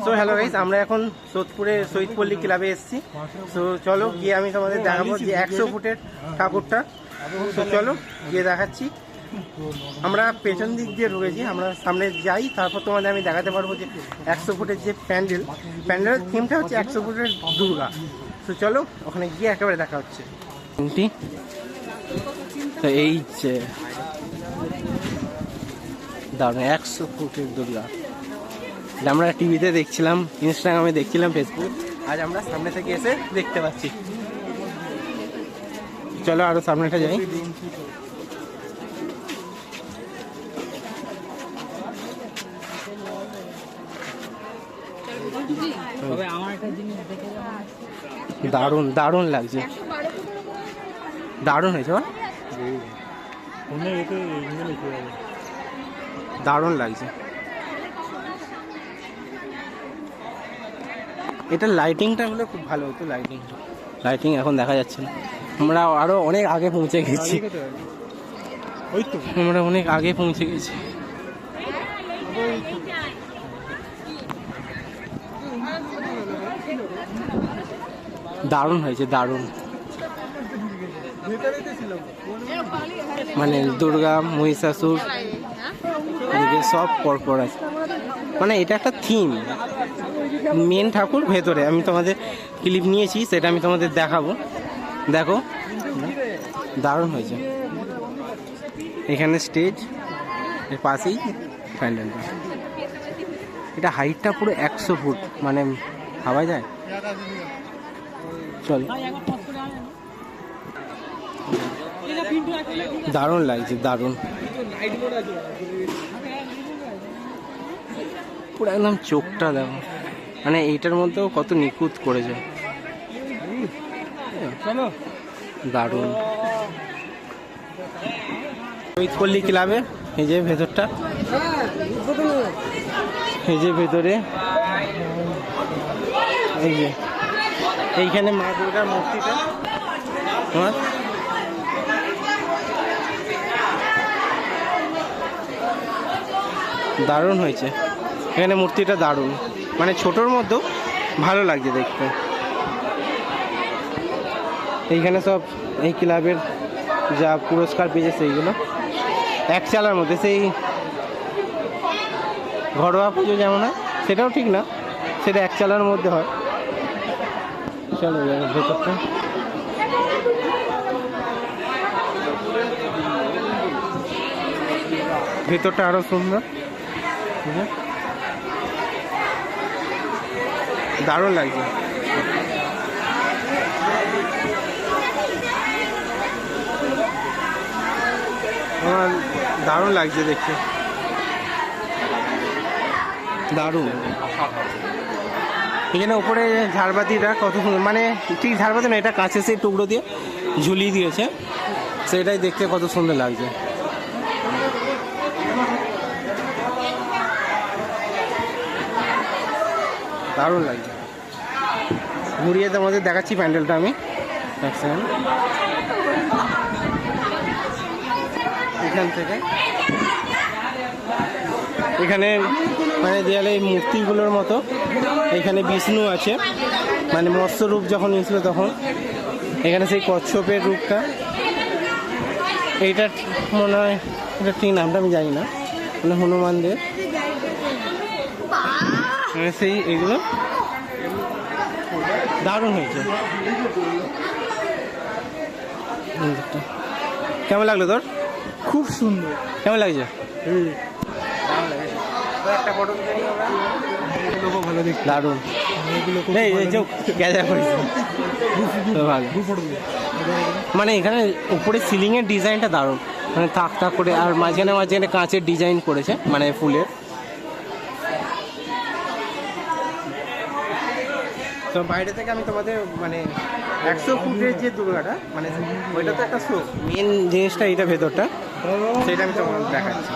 So hello guys, আমরা এখন সোদপুরে শহীদপল্লী ক্লাবে এসেছি। সো চলো গিয়ে আমি তোমাদের দেখাবো যে 100 ফুটের ঠাকুরটা। তো চলো গিয়ে দেখাচ্ছি। আমরা পেছন দিক দিয়ে ঢুকেছি, আমরা সামনে যাই, তারপর তোমাদের আমি দেখাতে পারবো যে 100 ফুটের যে প্যান্ডেলের থিমটা হচ্ছে 100 ফুটের দুর্গা। তো চলো ওখানে গিয়ে একেবারে দেখা হচ্ছে। তো এই যে দাঁড়ান 100 ফুটের দুর্গা, আমরা টিভিতে দেখছিলাম, ইনস্টাগ্রামে দেখছিলাম, ফেসবুক, আজ আমরা সামনে থেকে এসে দেখতে পাচ্ছি। চলো আরো সামনেটা যাই। দারুণ দারুণ লাগছে, দারুণ হয়েছে, দারুণ লাগছে। এটা লাইটিংটা হলে খুব ভালো হতো। লাইটিং এখন দেখা যাচ্ছে না। আমরা আরো অনেক আগে পৌঁছে গেছি, আমরা অনেক আগে পৌঁছে গেছি। দারুণ হয়েছে, দারুণ। মানে দুর্গা, মহিষাসুর, এদিকে সব পরপর আছে। মানে এটা একটা থিম। মেন ঠাকুর ভেতরে, আমি তোমাদের ক্লিপ নিয়েছি, সেটা আমি তোমাদের দেখাবো। দেখো দারুণ হয়েছে। এখানে স্টেজ, এর পাশেই প্যান্ডেলটা। এটা হাইটটা পুরো 100 ফুট, মানে ভাবা যায়। চল, দারুণ লাগছে, দারুণ। পুরো একদম চোখটা দেখো, মানে এইটার মধ্যেও কত নিখুঁত করেছে, দারুণ। শহীদপল্লী ক্লাবে এই যে ভেতরটা, এই যে ভেতরে, এই যে এইখানে মা দুর্গার মূর্তিটা, দারুণ হয়েছে। এখানে মূর্তিটা দারুণ, মানে ছোটোর মধ্যেও ভালো লাগছে দেখতে। এইখানে সব এই ক্লাবের যা পুরস্কার পেয়েছে সেইগুলো এক চালার মধ্যে, সেই ঘরোয়া পুজো যেমন হয় সেটাও ঠিক না, সেটা এক চালার মধ্যে হয়। চলো ভেতরটা, ভেতরটা আরো সুন্দর, দারুণ লাগছে। আমার দারুণ লাগছে দেখতে, দারুণ। এখানে উপরে ঝাড়বাতিটা কত সুন্দর, মানে ঠিক ঝাড়বাতি না, এটা কাছে সেই টুকরো দিয়ে ঝুলিয়ে দিয়েছে, সেটাই দেখতে কত সুন্দর লাগছে। দারুণ লাগছে। ঘুরিয়ে তোমাদের দেখাচ্ছি প্যান্ডেলটা আমি। এখান থেকে এখানে মানে দেয়ালে এই মূর্তিগুলোর মতো এখানে বিষ্ণু আছে, মানে মৎস্য রূপ যখন নিয়েছিল তখন। এখানে সেই কচ্ছপের রূপটা, এইটা মনে হয়, এটা ঠিক নামটা আমি জানি না, মানে হনুমানদের সেই এগুলো দারুণ হয়েছে। কেমন লাগলো তোর? খুব সুন্দর। কেমন লাগছে? ভালো দেখতে, দারুণ। মানে এখানে উপরে সিলিং এর ডিজাইনটা দারুণ, মানে থাক থাক করে, আর মাঝখানে মাঝখানে কাঁচের ডিজাইন করেছে, মানে ফুলের। তো বাইরে থেকে আমি তোমাদের মানে 100 ফুটের যে দুর্গাটা, মানে ওইটা তো একটা শো, মেন জিনিসটা এইটা ভেতরটা, সেটা আমি তোমাদের দেখাচ্ছি।